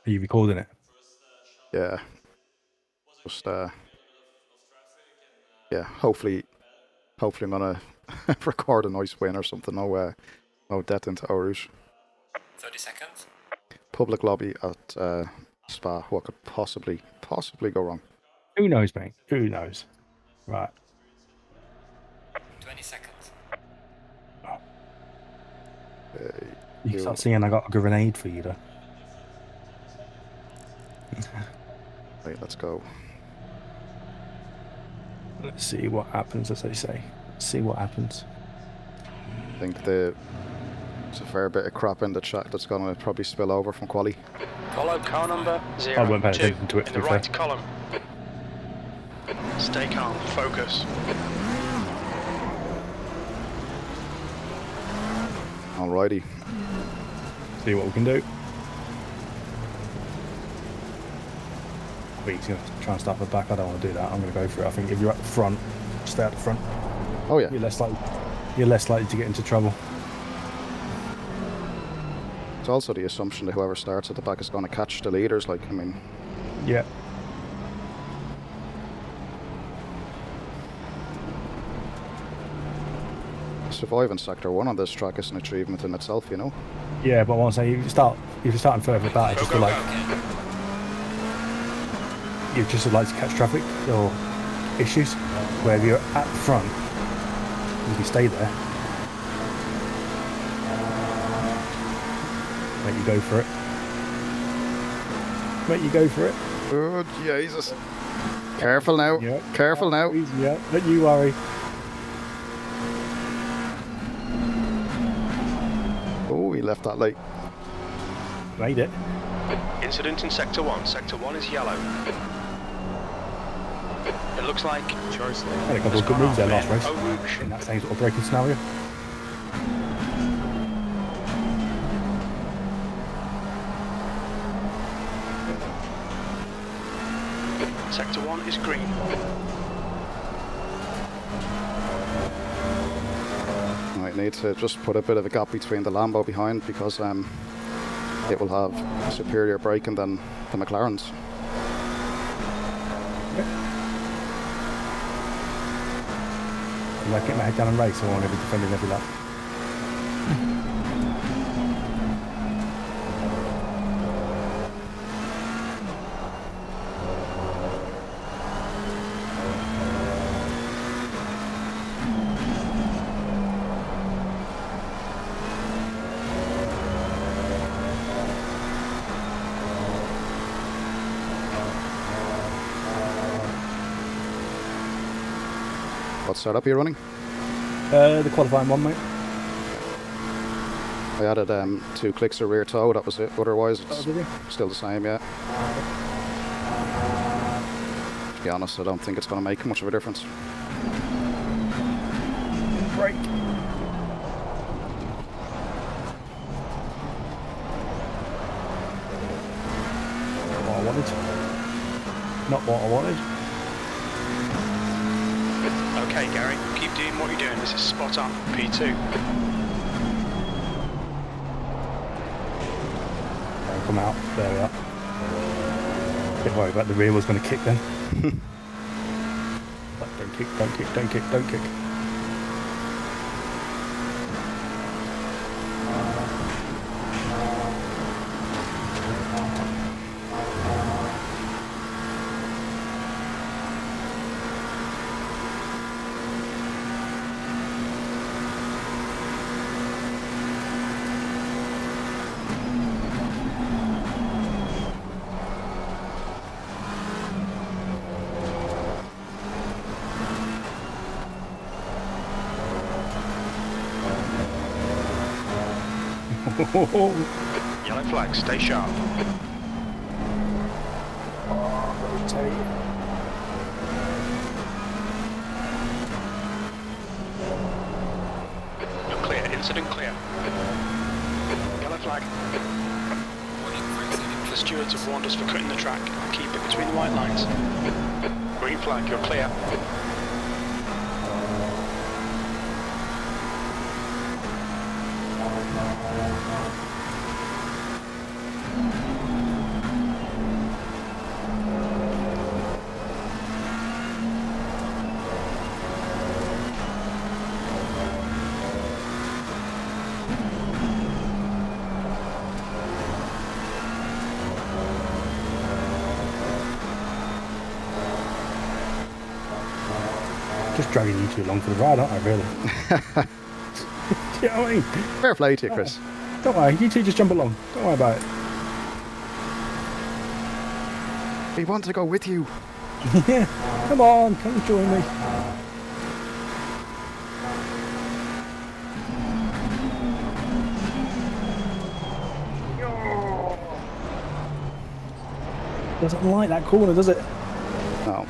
Are you recording it? Yeah. Just yeah. Hopefully I'm gonna record a nice win or something. No death into Rouge. 30 seconds. Public lobby at Spa. What could possibly go wrong? Who knows, mate? Who knows? Right. 20 seconds. You can start seeing I got a grenade for you, though. Right, let's go. Let's see what happens, as they say. Let's see what happens. I think there's a fair bit of crap in the chat that's gonna probably spill over from quali. Follow car number 02 I won't pay attention to it, in to the be right fair. column. Stay calm, focus. Alrighty. See what we can do. I think he's going to try and start the back. I don't want to do that. I'm going to go for it. I think if you're at the front, stay at the front. Oh yeah. You're less likely to get into trouble. It's also the assumption that whoever starts at the back is going to catch the leaders. Like, I mean. Yeah. Surviving Sector 1 on this track is an achievement in itself, you know? Yeah, but I want to say, if you're starting further back, just like, you just would like to catch traffic or issues, where if you're at the front, you can stay there. Let you go for it. Let you go for it. Oh, Jesus. Careful now. Yeah. Careful now. Yeah, don't you worry. Oh, he left that late. Made it. Incident in Sector 1. Sector 1 is yellow. It looks like Had a couple of good moves there last race. Rouge. In that same sort of braking scenario. Sector 1 is green. Might need to just put a bit of a gap between the Lambo behind because it will have superior braking than the McLarens. Like get my head down and race, I want to be defending every lap. What setup are you running? The qualifying one, mate. I added 2 clicks of rear toe, that was it. Otherwise, it's did you? still the same, yeah. To be honest, I don't think it's going to make much of a difference. Break. What I wanted. Not what I wanted. Okay, Gary, keep doing what you're doing. This is spot on. P2. Come out. There we are. Bit worried about the rear was going to kick then. But don't kick, don't kick, don't kick, don't kick. Yellow flag, stay sharp. You're clear, incident clear. Yellow flag. The stewards have warned us for cutting the track. Keep it between the white lines. Green flag, you're clear. just dragging you two along for the ride, aren't I, really? Do you know what I mean? Fair play to you, Chris. Don't worry, you two just jump along. Don't worry about it. We want to go with you. Yeah, come on, come join me. Doesn't like that corner, does it? No.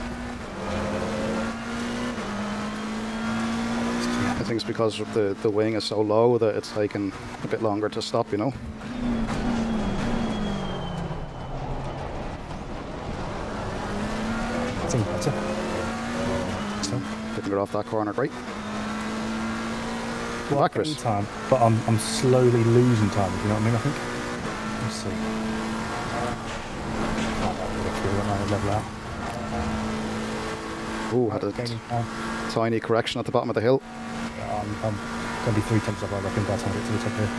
I think it's because the wing is so low that it's taken a bit longer to stop, you know? That's even better. So, Didn't get off that corner, great. well, Back, Chris. time, but I'm slowly losing time, if you know what I mean, I think. Let's see. Level out. Ooh, had a tiny correction at the bottom of the hill. I'm going to be 3 tenths up, I reckon, by the time I get to the top here.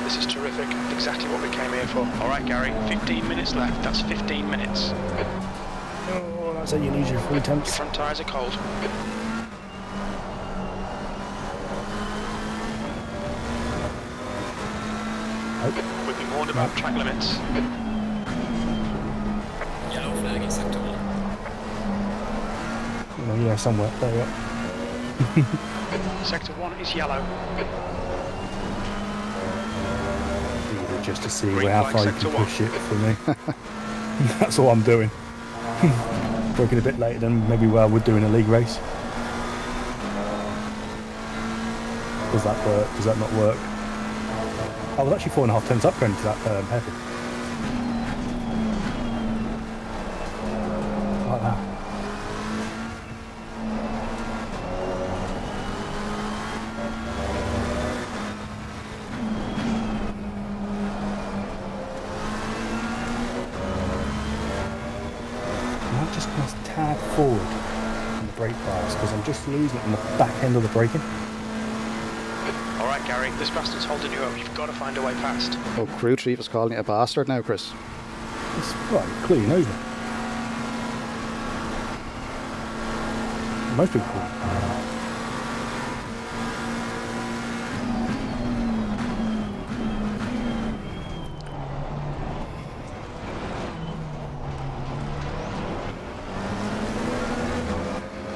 This is terrific. Exactly what we came here for. All right, Gary. 15 minutes left. That's 15 minutes. Oh, that's how you lose your 3 tenths. Your front tyres are cold. We've been warned about track limits. Yellow flag in sector 1. Oh, yeah, somewhere. There we go. Sector 1 is yellow. Just to see Green how flag far you sector can push it for me. That's all I'm doing. Working a bit later than maybe where I would do in a league race. Does that work? Does that not work? I was actually 4.5 tenths up going to that hairpin. Like that. I'm just going to tad forward on the brake bars because I'm just losing it on the back end of the braking. All right, Gary. This bastard's holding you up. You've got to find a way past. Oh, crew chief is calling you a bastard now, Chris. It's, well, he clearly knows me. Most people do.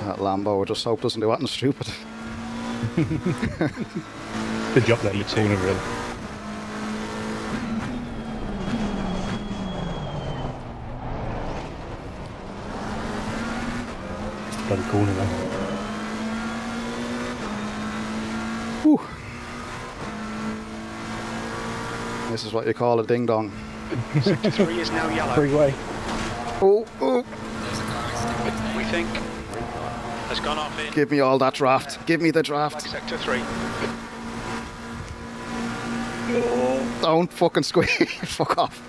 That Lambo, I just hope doesn't do anything stupid. Good job there in the corner, really. It's the bloody corner then. Whew. This is what you call a ding dong. Sector 3 is now yellow. Freeway. Oh, oh. There's a car accident. We think has gone off in Give me all that draft. Give me the draft. sector 3. Don't fucking squeeze. Fuck off.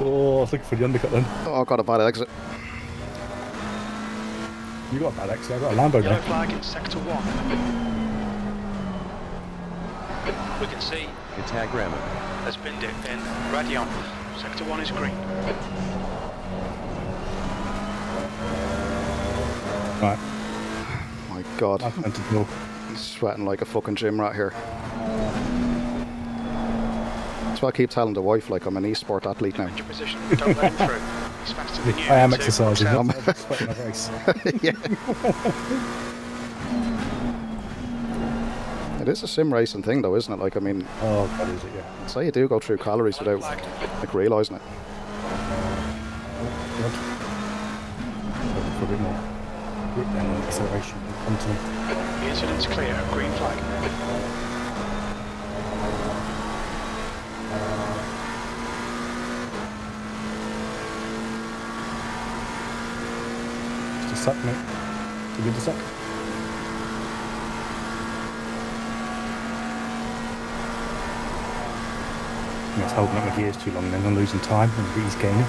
Oh, I was looking for the undercut then. Oh, I got a bad exit. You got a bad exit, I got a Lambo Yellow there. flag in sector 1. We can see Attack Rammer. has been dipped in Radion. Sector 1 is green. Right, My God. I've entered the door. I'm sweating like a fucking gym rat here. That's why I keep telling the wife, like, I'm an e-sport athlete now. Find your position. Don't let him through. He's faster than you. I am too. exercising. Watch out. I'm sweating my face. Yeah. It is a sim racing thing, though, isn't it? Like, I mean, Oh, God, is it, yeah. I'd say you do go through calories without, like, realising it. God. Looking for a bit more grip then and acceleration and content. The incident's clear. Green flag. Just a suck, mate. Too good to suck. I was holding up my gears too long then, I'm losing time and he's gaining.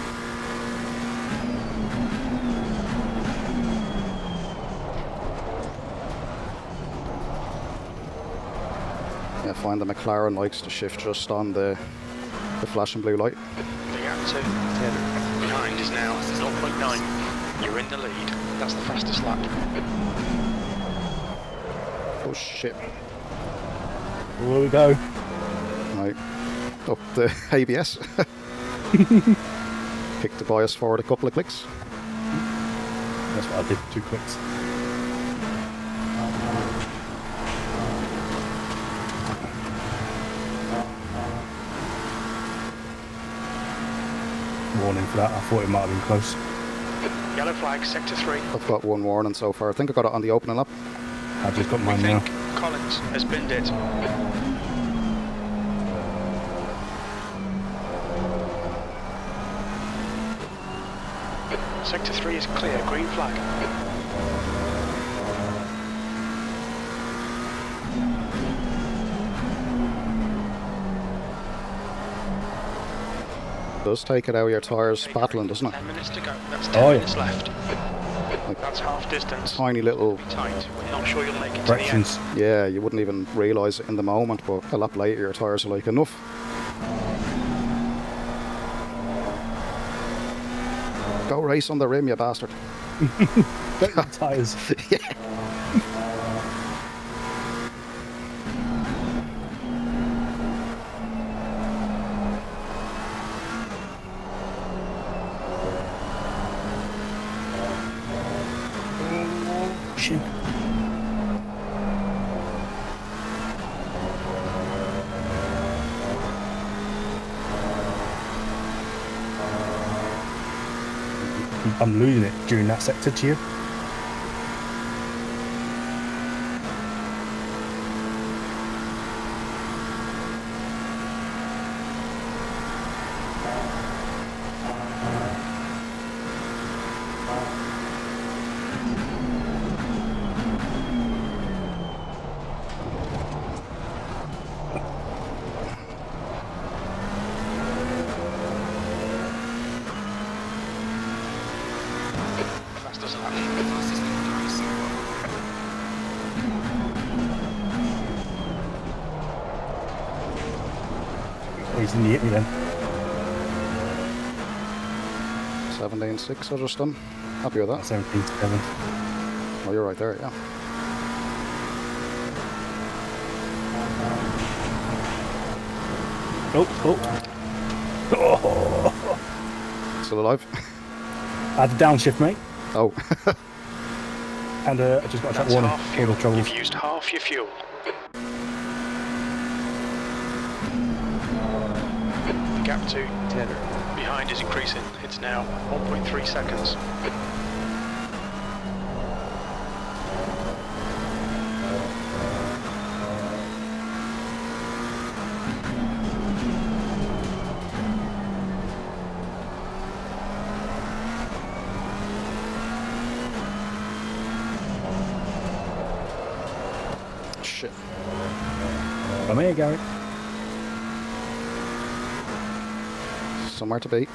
Yeah, I find the McLaren likes to shift just on the flashing blue light. The gap to behind is now 0.9. You're in the lead. That's the fastest lap. Oh shit. There we go. Right. Up the ABS. Kick the bias forward a couple of clicks. That's what I did, 2 clicks. Warning for that, I thought it might have been close. Yellow flag, sector 3. I've got one warning so far. I think I got it on the opening lap. I've just got We mine think now. Collins has binned it. Sector 3 is clear, green flag. Does take it out of your tyres battling, doesn't it? 10 minutes to go. That's 10 minutes left. That's half distance. Tiny little, Be tight. We're not sure you'll make it to the end. Fractions. yeah, you wouldn't even realise it in the moment, but a lap later your tyres are like, enough. Go race on the rim, you bastard. Tyres. Shit. I'm losing it during that sector to you. Fastest lap. Fastest McLaren so far. He's in the hit me then. 17.6 I just done. Happy with that. 17-7. Oh, you're right there, yeah. Oh. Still alive? I had to downshift, mate. Oh. And I just got a track That's warning. half All fuel. the troubles. You've used half your fuel. The gap to behind is increasing. It's now 1.3 seconds. Shit. Come here, Gary. Somewhere to be.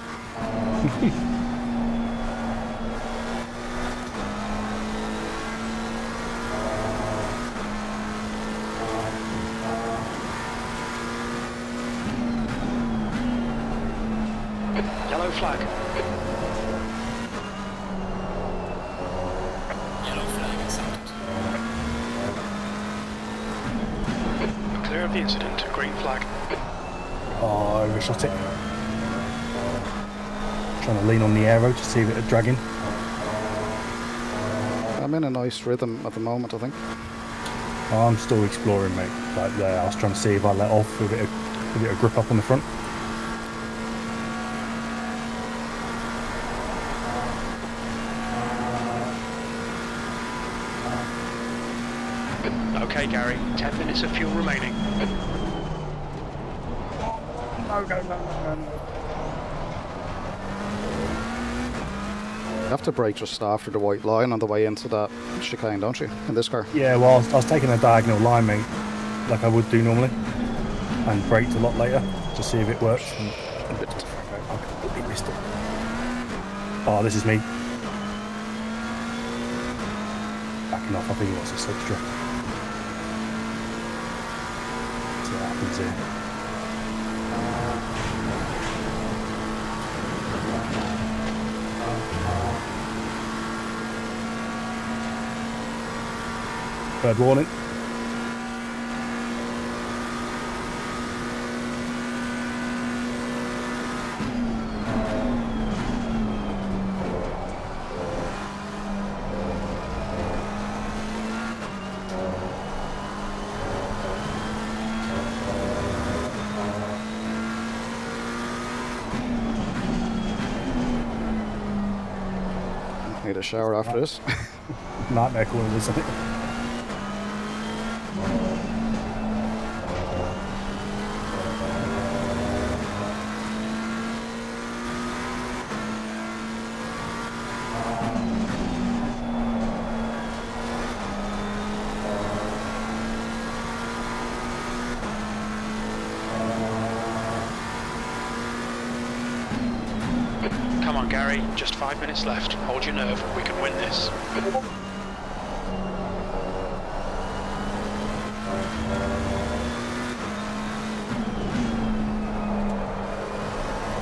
Yellow flag. Yellow flag accepted. Clear of the incident. Green flag. Oh, I overshot it. Trying to lean on the aero to see if it's dragging. I'm in a nice rhythm at the moment, I think. Oh, I'm still exploring, mate. Like there, I was trying to see if I let off with a bit of grip up on the front. Okay, Gary. 10 minutes of fuel remaining. No. You have to brake just after the white line on the way into that chicane, don't you? In this car. Yeah, well, I was taking a diagonal line, mate, like I would do normally, and braked a lot later to see if it works. And I completely missed it. Oh, this is me. Backing off, I think it was a slipstream. See what happens here. Bird warning. Need a shower after this. Nightmare corner, isn't it? Come on, Gary, just 5 minutes left. Hold your nerve, we can win this.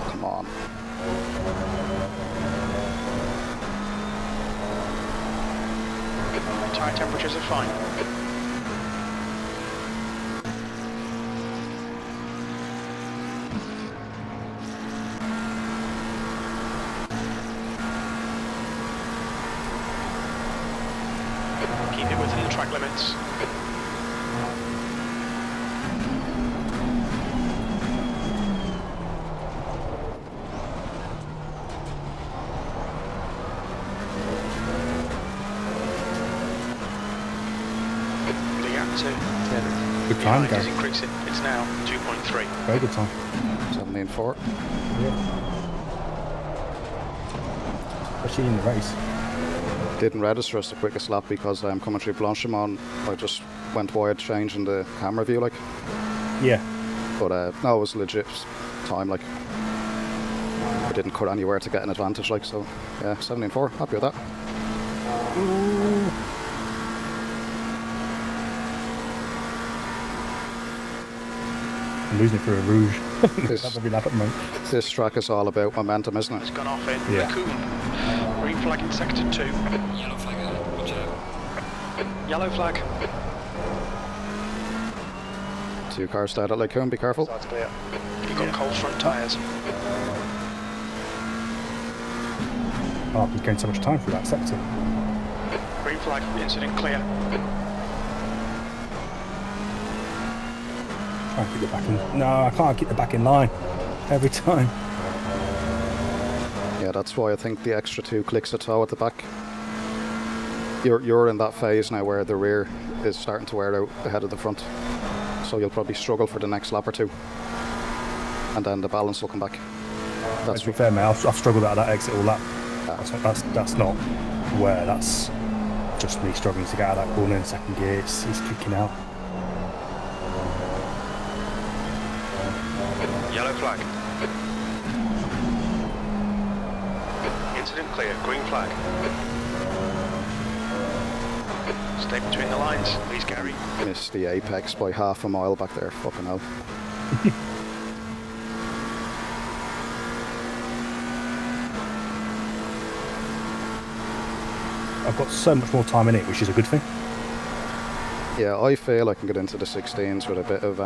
Come on. Tire temperatures are fine. Keep it within the track limits. The gap to Good time, behind is Gary. increasing. It's now 2.3. Very good time. 17.4. Especially in the race. Didn't register as the quickest lap because I'm coming through Blanchimont. I just went wide changing the camera view, like. Yeah. But no, it was legit time, like. I didn't cut anywhere to get an advantage, like, so yeah, 17.4. Happy with that. I'm losing it for a Rouge. This- That's every lap at the moment. This track is all about momentum, isn't It's it? gone off in Yeah. Raccoon. Green flag in sector 2. Yellow flag out. Watch out. Yellow flag. 2 cars start at Lacoon, be careful. Starts clear. You've got cold front tyres. Oh, you gained so much time through that sector. Green flag, incident clear. Try and keep it back in. No, I can't keep it back in line. Every time. Yeah, that's why I think the extra 2 clicks of toe at the back. You're in that phase now where the rear is starting to wear out ahead of the front. So you'll probably struggle for the next lap or 2. And then the balance will come back. That's To be fair, mate, I've struggled out of that exit all lap. That's not where. That's just me struggling to get out of that corner in second gear. It's kicking out. Yellow flag. Incident clear. Green flag. Stay between the lines, please, Gary. missed the apex by half a mile back there. Fucking hell. I've got so much more time in it, which is a good thing. Yeah, I feel I can get into the 16s with a bit of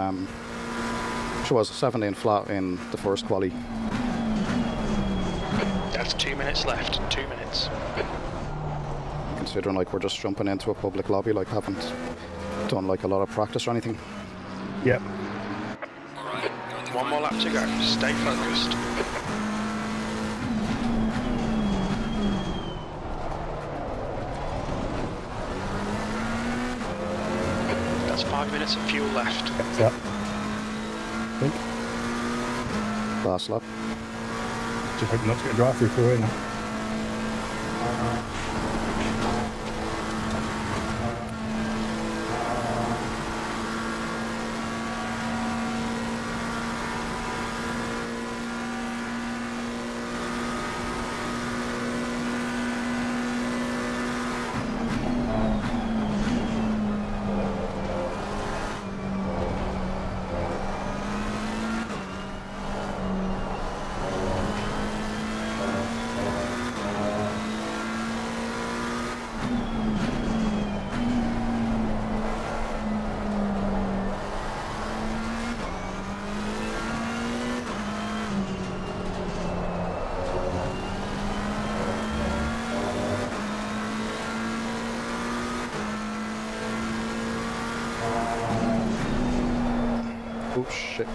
which was a 17 flat in the first quali. That's 2 minutes left. 2 minutes. Considering like we're just jumping into a public lobby, like haven't done like a lot of practice or anything. Yep. Alright, you're on the One more lap to go. Stay focused. That's 5 minutes of fuel left. Yep. I think. Last lap. Just hoping not to get a drive through for now. Oh shit.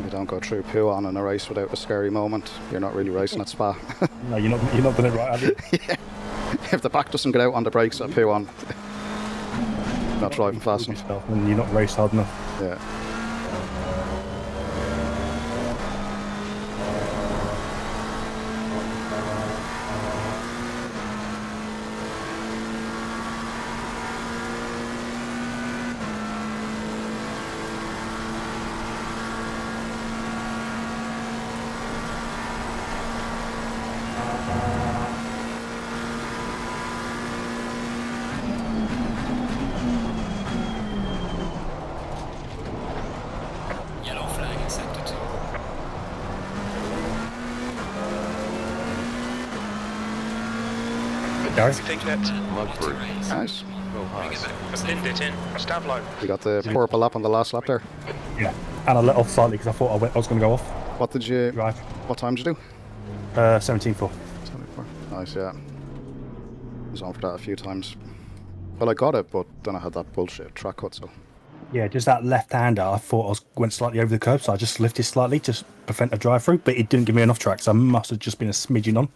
You don't go through poo on in a race without a scary moment. You're not really racing at Spa. No, you're not done it right, have you? If the back doesn't get out on the brakes at poo on, not driving fast enough. And you're not raced hard enough. Yeah. Yellow flag in sector 2. Gary? I think that Nice. I pinned it in. Stablo. You got the purple lap on the last lap there. Yeah. And I let off slightly because I thought I was going to go off. What did you? Drive. What time did you do? 17.4. 74. Nice, yeah. I was on for that a few times. Well, I got it, but then I had that bullshit track cut, so. Yeah, just that left-hander, I thought went slightly over the curb, so I just lifted slightly to prevent a drive-through, but it didn't give me enough track, so I must have just been a smidgen on.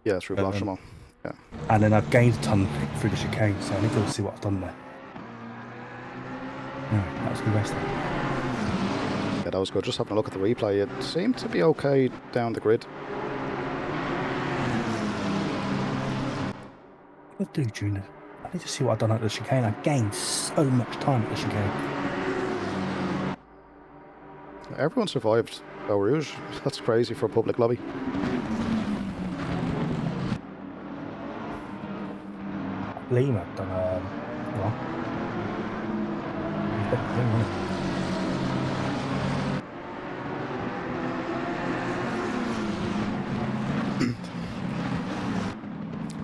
Yeah, through Blanchimont. Yeah. And then I've gained a ton through the chicane, so I need to see what I've done there. Anyway, that was a good race there. Yeah, that was good. Just having a look at the replay, it seemed to be okay down the grid. What did I do, Junior? I need to see what I've done at the chicane. I gained so much time at the chicane. Everyone survived Rouge. That's crazy for a public lobby. Liam had done well.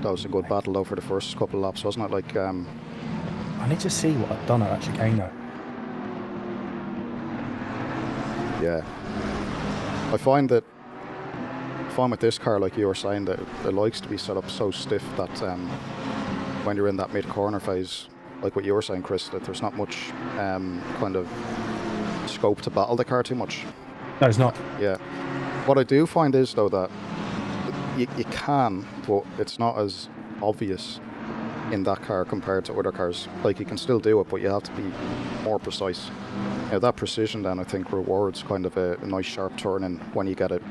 That was a good battle though for the first couple of laps, wasn't it? Like, I need to see what I've done at that chicane though. yeah. I find with this car, like you were saying, that it likes to be set up so stiff that when you're in that mid-corner phase, like what you were saying, Chris, that there's not much kind of scope to battle the car too much. No, it's not. Yeah. What I do find is, though, that you can, but it's not as obvious in that car compared to other cars. Like, you can still do it, but you have to be more precise. Now, that precision then, I think, rewards kind of a nice sharp turn in when you get it,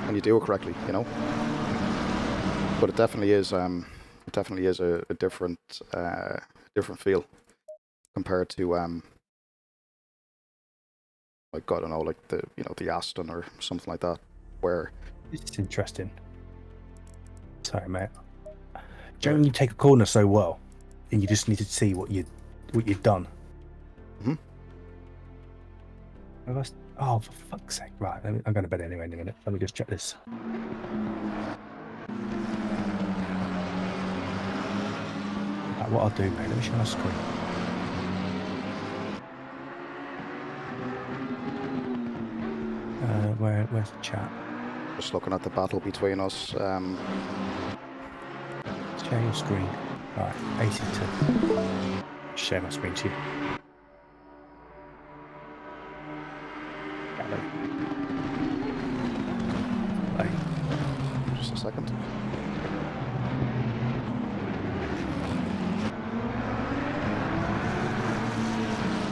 when you do it correctly, you know? But it definitely is a different different feel compared to like, I don't know, like the Aston or something like that, where It's interesting. Sorry, mate. When you take a corner so well, and you just need to see what you've done. Mhm. Oh, for fuck's sake! Right, I'm going to bed anyway in a minute. Let me just check this. Right, what I'll do, mate. Let me show my screen. Where's the chat? just looking at the battle between us. Share your screen. Right, 82. Share my screen to you. Play. Just a second.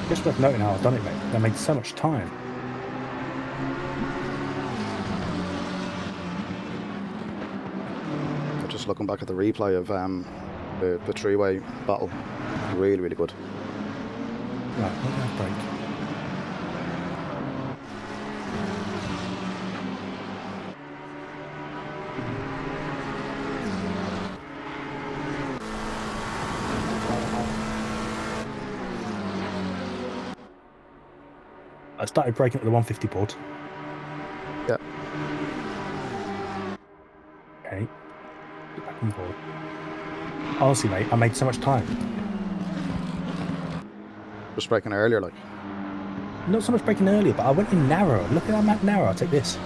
Just worth noting how I've done it, mate. I made so much time. Just looking back at the replay of the three-way battle, really, really good. Right, what did I break? I started breaking at the 150 board. Yeah. Okay. Get back on board. Honestly, mate, I made so much time. Just breaking earlier, like. Not so much breaking earlier, but I went in narrow. Look at how narrow. I'll take this.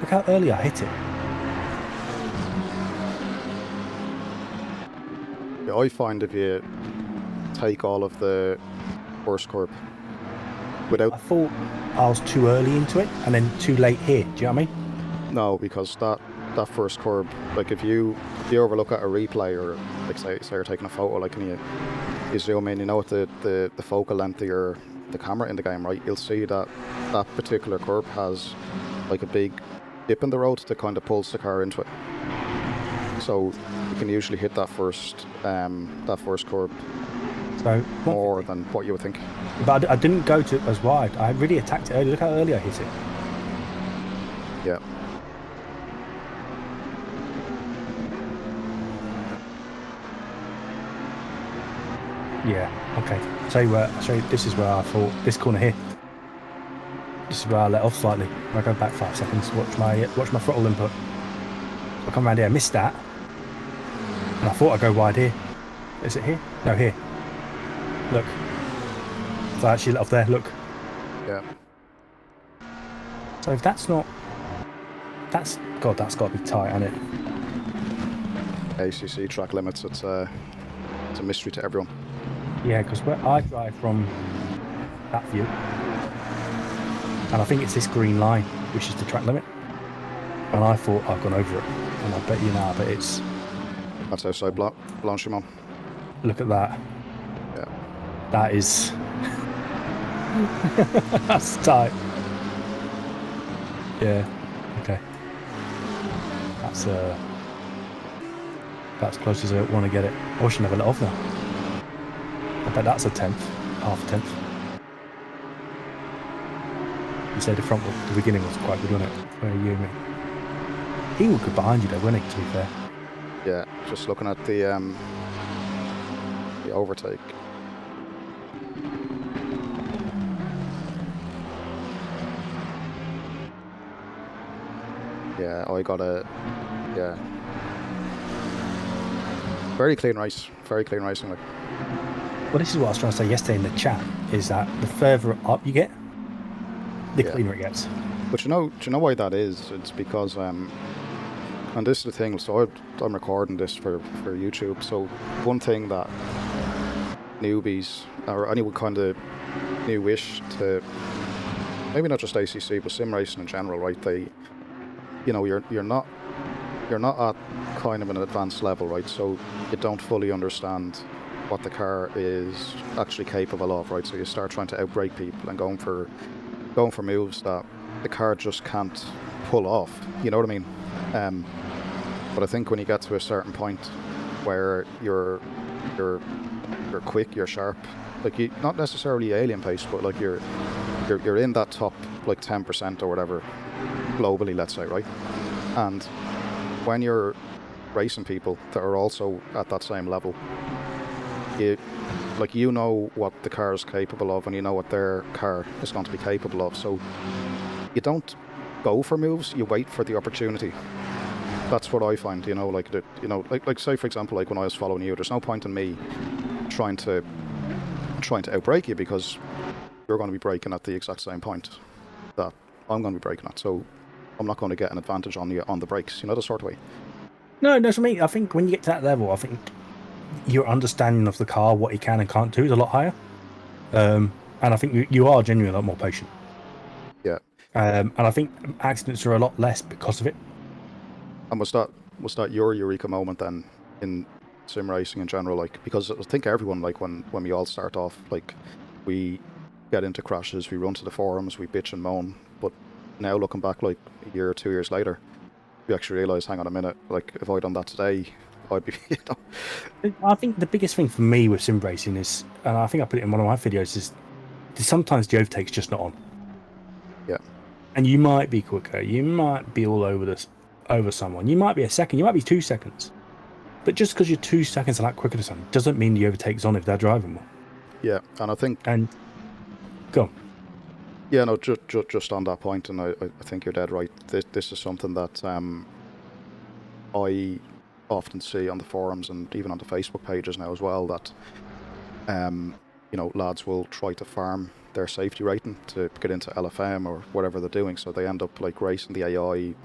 Look how early I hit it. Yeah, I find if you take all of the first curb without... I thought I was too early into it and then too late here. Do you know what I mean? No, because that first curb, like if you ever look at a replay or like say you're taking a photo, like and you zoom in, you know, at the focal length of the camera in the game, right? You'll see that particular curb has like a big dip in the road that kind of pulls the car into it. So you can usually hit that first curb So more than what you would think. But I didn't go to as wide. I really attacked it early. Look how early I hit it. Yeah. Yeah. Okay. I'll show you. This is where I thought this corner here. This is where I let off slightly. I go back 5 seconds. Watch my throttle input. I come around here. I missed that, and I thought I'd go wide here. Is it here? No, here. Look. So I actually let off there. Look. Yeah. So if that's not, that's got to be tight, hasn't it? ACC track limits. It's a mystery to everyone. Yeah, because where I drive from that view, and I think it's this green line, which is the track limit. And I thought I've gone over it, and I bet you now, but it's... That's outside Blanchimont. Look at that. Yeah. That is... That's tight. Yeah, okay. That's close as I want to get it. I should never let off now. I bet that's a tenth, half a tenth. You said the beginning was quite good, wasn't it? Where you and me. He was good behind you though, wasn't he, to be fair? Yeah, just looking at the overtake. Yeah, yeah. Very clean race, racing. Like. Well, this is what I was trying to say yesterday in the chat, is that the further up you get, the cleaner it gets. But do you know why that is? It's because, and this is the thing, so I'm recording this for YouTube, so one thing that newbies, or anyone kind of newish to, maybe not just ACC, but sim racing in general, right, you're not at kind of an advanced level, right, so you don't fully understand what the car is actually capable of, right, so you start trying to outbrake people and going for moves that the car just can't pull off, you know what I mean? But I think when you get to a certain point where you're quick, you're sharp, like you not necessarily alien pace, but like you're in that top like 10% or whatever globally, let's say, right? And when you're racing people that are also at that same level, you know what the car is capable of, and you know what their car is going to be capable of. So you don't go for moves; you wait for the opportunity. That's what I find. Like say for example, like when I was following you, there's no point in me trying to outbrake you because you're going to be braking at the exact same point that I'm going to be braking at. So I'm not going to get an advantage on you on the brakes. You know, the sort of way. No, for me, I think when you get to that level, I think your understanding of the car, what it can and can't do, is a lot higher. And I think you are genuinely a lot more patient. Yeah. And I think accidents are a lot less because of it. And was that your eureka moment then in sim racing in general? Like, because I think everyone, like when we all start off, like we get into crashes, we run to the forums, we bitch and moan. But now looking back, like a year or 2 years later, we actually realise, hang on a minute, like if I'd done that today, I'd be, you know. I think the biggest thing for me with sim racing is, and I think I put it in one of my videos, is sometimes the overtake's just not on. Yeah. And you might be quicker, you might be all over someone, you might be a second, you might be 2 seconds. But just because you're 2 seconds and that quicker than someone doesn't mean the overtake's on if they're driving well. Yeah, and I think... And go on. Yeah, no, just on that point, and I think you're dead right. This is something that I often see on the forums and even on the Facebook pages now as well, that lads will try to farm their safety rating to get into LFM or whatever they're doing. So they end up like racing the AI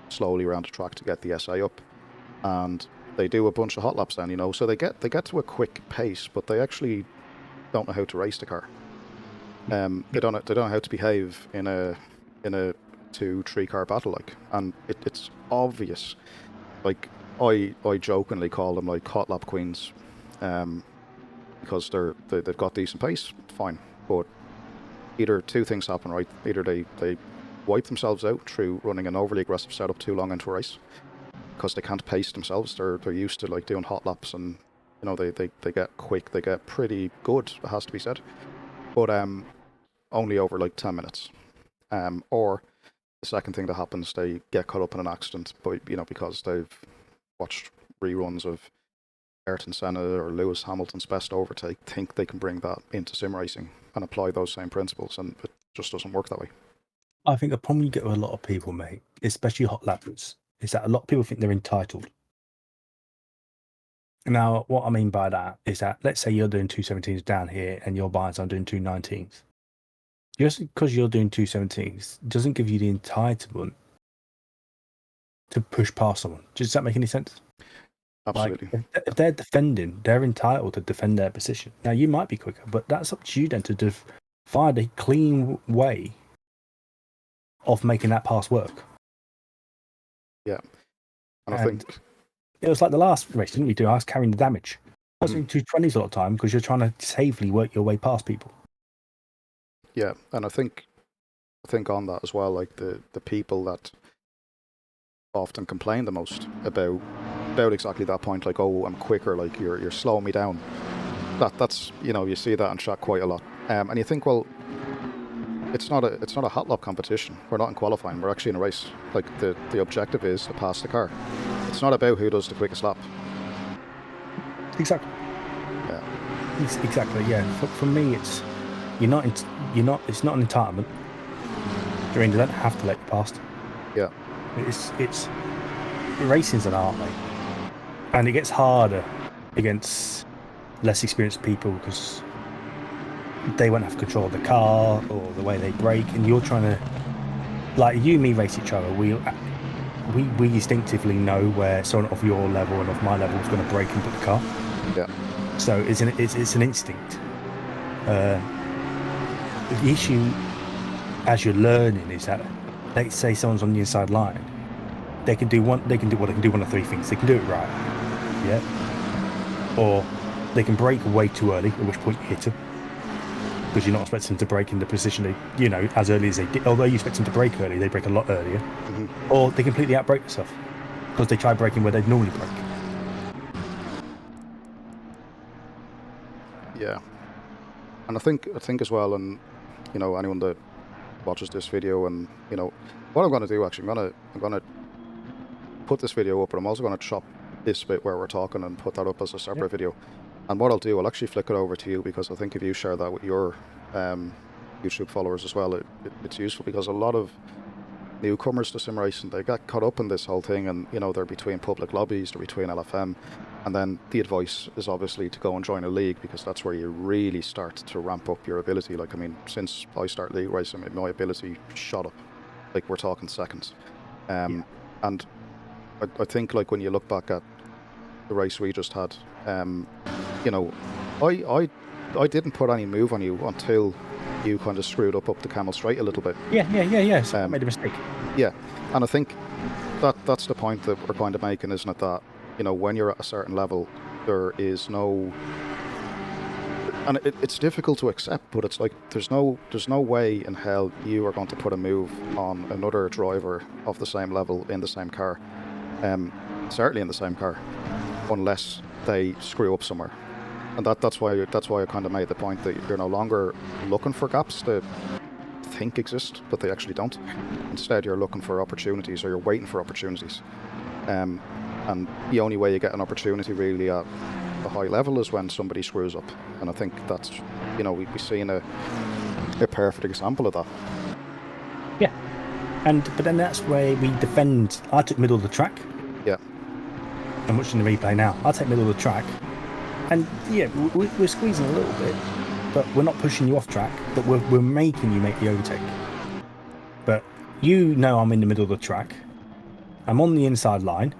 slowly around the track to get the SA up, and they do a bunch of hot laps then, you know. So they get to a quick pace, but they actually don't know how to race the car. They don't know how to behave in a 2-3 car battle, like, and it's obvious. Like I jokingly call them like hot lap queens, because they've got decent pace, fine, but either two things happen, right? Either they wipe themselves out through running an overly aggressive setup too long into a race, because they can't pace themselves. They're used to like doing hot laps, and you know they get quick, they get pretty good, it has to be said, but only over like 10 minutes. Or the second thing that happens, they get caught up in an accident, but you know, because they've watched reruns of Ayrton Senna or Lewis Hamilton's best overtake, think they can bring that into sim racing and apply those same principles, and it just doesn't work that way. I think the problem you get with a lot of people, mate, especially hot lappers, is that a lot of people think they're entitled. Now, what I mean by that is that, let's say you're doing 217s down here and your buyers are doing 219s. Just because you're doing 217s doesn't give you the entitlement to push past someone. Does that make any sense? Absolutely. Like, if they're defending, they're entitled to defend their position. Now, you might be quicker, but that's up to you then to find a clean way of making that pass work. Yeah. And I think it was like the last race, didn't we do? I was carrying the damage. I was doing 220s a lot of time because you're trying to safely work your way past people. Yeah, and I think on that as well, like the people that often complain the most about exactly that point, like, oh, I'm quicker, like you're slowing me down. That's you know, you see that in chat quite a lot, and you think, well, it's not a hot lap competition. We're not in qualifying. We're actually in a race. Like the objective is to pass the car. It's not about who does the quickest lap. Exactly. Yeah. Exactly. Yeah. For me, it's it's not an entitlement. You don't have to let you past. Yeah. It's racing's an art, mate, and it gets harder against less experienced people because they won't have control of the car or the way they brake, and you're trying to, like, you and me race each other. We instinctively know where someone of your level and of my level is going to brake and put the car. Yeah. So it's an instinct. The issue as you're learning is that, let's say someone's on the inside line, they can do one of three things. They can do it right, yeah, or they can brake way too early, at which point you hit them because you're not expecting them to brake in the position they, you know, as early as they did. Although you expect them to brake early, they brake a lot earlier. Mm-hmm. Or they completely outbrake themselves because they try braking where they'd normally brake. Yeah, and I think as well, and you know, anyone that watches this video, and you know, what I'm going to do actually, I'm going to put this video up, but I'm also going to chop this bit where we're talking and put that up as a separate video. And what I'll do, I'll actually flick it over to you, because I think if you share that with your YouTube followers as well, it's useful, because a lot of newcomers to sim racing, they get caught up in this whole thing, and you know, they're between public lobbies, they're between LFM, and then the advice is obviously to go and join a league, because that's where you really start to ramp up your ability. Like, I mean, since I started league racing, my ability shot up. Like, we're talking seconds. And I think, like, when you look back at the race we just had, you know, I didn't put any move on you until you kind of screwed up the camel straight a little bit. Yeah. So I made a mistake. Yeah, and I think that's the point that we're kind of making, isn't it? That, you know, when you're at a certain level, there is no, and it's difficult to accept, but it's like there's no way in hell you are going to put a move on another driver of the same level in the same car, certainly in the same car, unless they screw up somewhere. And that's why I kind of made the point that you're no longer looking for gaps that think exist, but they actually don't. Instead, you're looking for opportunities, or you're waiting for opportunities. And the only way you get an opportunity really at a high level is when somebody screws up. And I think that's, you know, we've seen a perfect example of that. Yeah. But then that's where we defend. I took middle of the track. Yeah. I'm watching the replay now. I take middle of the track. And yeah, we're squeezing a little bit, but we're not pushing you off track, but we're making you make the overtake. But you know I'm in the middle of the track. I'm on the inside line.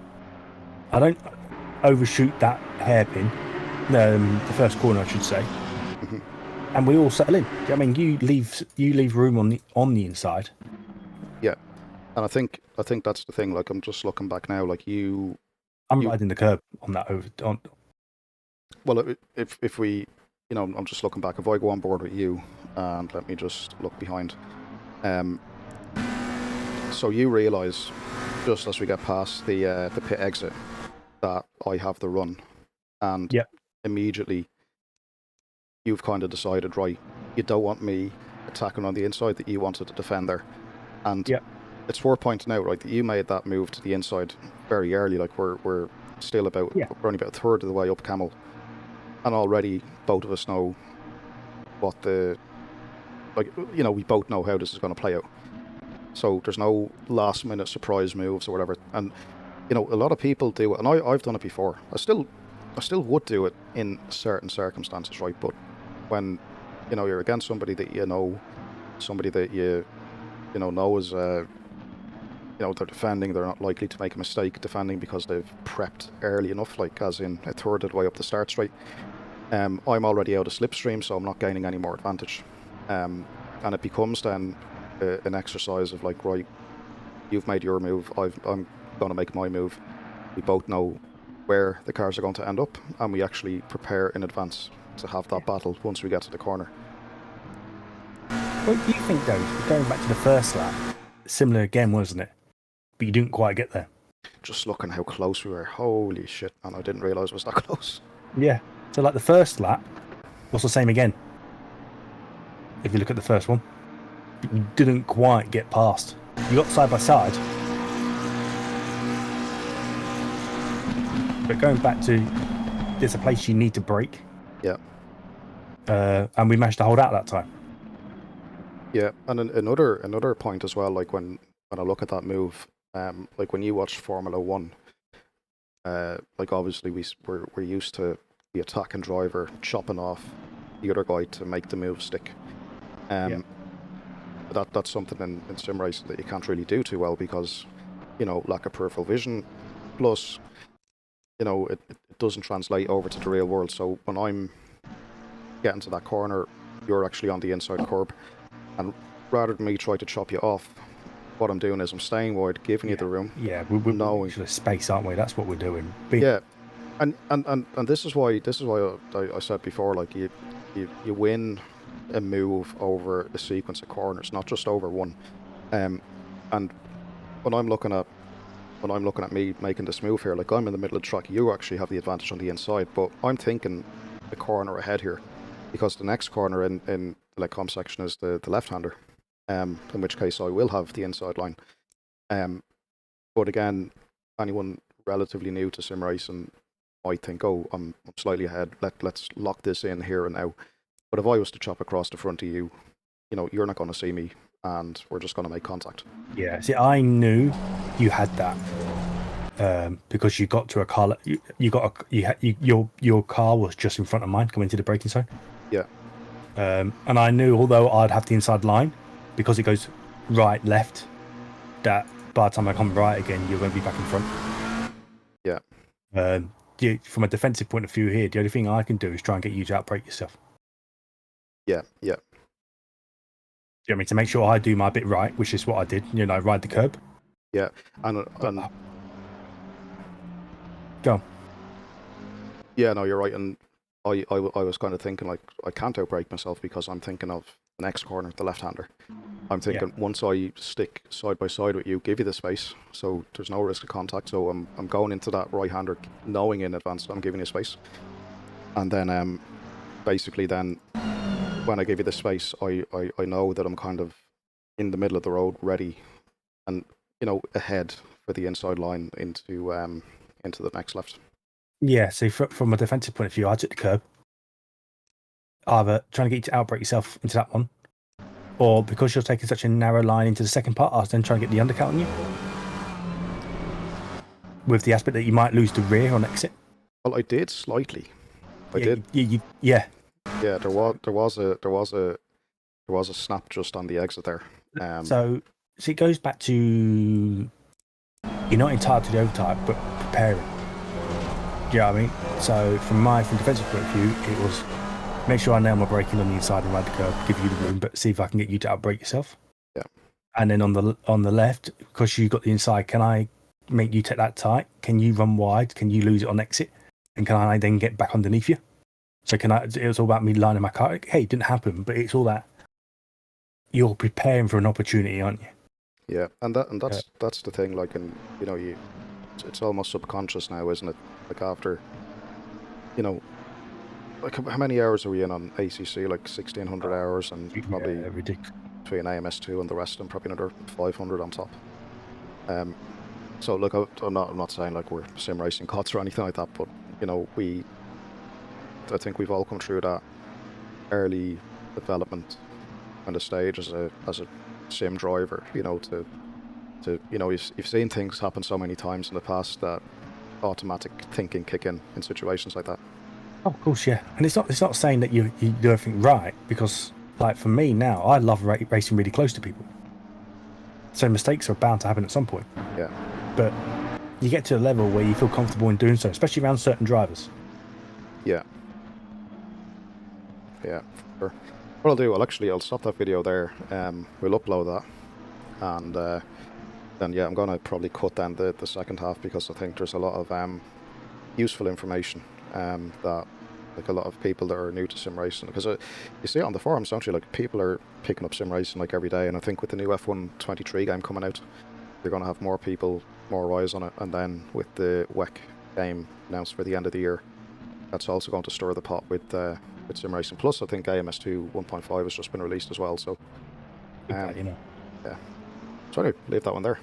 I don't overshoot that hairpin, the first corner, I should say. And we all settle in. Do you know what I mean? You leave room on the inside. Yeah, and I think that's the thing. Like, I'm just looking back now. Like I'm riding the curb on that on. Well, if we, I'm just looking back. If I go on board with you, and let me just look behind. So you realise just as we get past the pit exit that I have the run, and immediately you've kind of decided, right, you don't want me attacking on the inside, that you wanted to defend there. And it's worth pointing out, right, that you made that move to the inside very early. Like, we're still about, we're only about a third of the way up Camel. And already both of us know what we both know how this is going to play out. So there's no last minute surprise moves or whatever. And, a lot of people do it, and I've done it before. I still would do it in certain circumstances, right? But when, you're against somebody that somebody that you know is, they're defending, they're not likely to make a mistake defending because they've prepped early enough, like as in a third of the way up the start straight. I'm already out of slipstream, so I'm not gaining any more advantage. And it becomes then an exercise of like, right, you've made your move, I'm going to make my move. We both know where the cars are going to end up, and we actually prepare in advance to have that battle once we get to the corner. What do you think, though, going back to the first lap, similar again, wasn't it? But you didn't quite get there. Just looking how close we were, holy shit, and I didn't realise it was that close. Yeah, so like the first lap was the same again. If you look at the first one, but you didn't quite get past. You got side by side. But going back to, there's a place you need to brake. Yeah. And we managed to hold out that time. Yeah, and another point as well, like when I look at that move, like when you watch Formula 1, like obviously we're used to the attacking driver chopping off the other guy to make the move stick. But that's something in sim racing that you can't really do too well because, lack of peripheral vision, plus, it doesn't translate over to the real world. So when I'm getting to that corner, you're actually on the inside curb, and rather than me try to chop you off, what I'm doing is I'm staying wide, giving you the room. Yeah, we're knowing the space, aren't we? That's what we're doing. Yeah, and this is why I said before, like you win a move over a sequence of corners, not just over one. And when I'm looking at me making this move here, like I'm in the middle of the track, you actually have the advantage on the inside, but I'm thinking the corner ahead here, because the next corner in the LegCom section is the left-hander, in which case I will have the inside line. But again, anyone relatively new to sim racing might think, oh, I'm slightly ahead, let's lock this in here and now. But if I was to chop across the front of you, you're not going to see me, and we're just going to make contact. Yeah, see, I knew you had that because you got to a car. Your car was just in front of mine coming to the braking zone. Yeah. And I knew, although I'd have the inside line, because it goes right, left, that by the time I come right again, you're going to be back in front. Yeah. From a defensive point of view here, the only thing I can do is try and get you to outbrake yourself. Yeah. Do you know what I mean? To make sure I do my bit right, which is what I did, ride the curb. Yeah, and go on. Yeah, no, you're right, and I was kind of thinking, like, I can't outbrake myself because I'm thinking of the next corner, the left-hander. I'm thinking once I stick side by side with you, give you the space, so there's no risk of contact, so I'm going into that right-hander knowing in advance that I'm giving you space. And then basically then, when I give you the space, I know that I'm kind of in the middle of the road, ready, and ahead for the inside line into the next left. Yeah, so from a defensive point of view, I took the curb, either trying to get you to outbrake yourself into that one, or because you're taking such a narrow line into the second part, I was then trying to get the undercut on you, with the aspect that you might lose the rear on exit. Well, I did slightly. I did. Yeah. Yeah, there was a snap just on the exit there. So it goes back to you're not entitled to the overtime, but preparing. Do you know what I mean? So from defensive point of view, it was make sure I nail my braking on the inside and ride the curb, give you the room, but see if I can get you to outbrake yourself. Yeah. And then on the left, because you got the inside, can I make you take that tight? Can you run wide? Can you lose it on exit? And can I then get back underneath you? So it was all about me lining my car. Hey, it didn't happen, but it's all that you're preparing for an opportunity, aren't you? Yeah, and that's the thing. Like, and you know, it's almost subconscious now, isn't it? Like after, you know, like how many hours are we in on ACC? Like 1,600 hours, and probably ridiculous. between AMS2 and the rest, and probably another 500 on top. So look, I'm not saying like we're sim racing gods or anything like that, but you know, I think we've all come through that early development kind of stage as a sim driver. You know, to you know, you've seen things happen so many times in the past that automatic thinking kick in situations like that. Oh, of course, yeah. And it's not saying that you do everything right, because like for me now, I love racing really close to people. So mistakes are bound to happen at some point. Yeah. But you get to a level where you feel comfortable in doing so, especially around certain drivers. Yeah. Yeah, sure. What I'll do, I'll stop that video there. We'll upload that, and then yeah, I'm gonna probably cut down the second half, because I think there's a lot of useful information that like a lot of people that are new to sim racing, because you see it on the forums, don't you? Like people are picking up sim racing like every day, and I think with the new F1 23 game coming out, you're gonna have more people, more eyes on it, and then with the WEC game announced for the end of the year, that's also going to stir the pot with sim racing. Plus, I think AMS2 1.5 has just been released as well. So, You know. yeah. So anyway, leave that one there.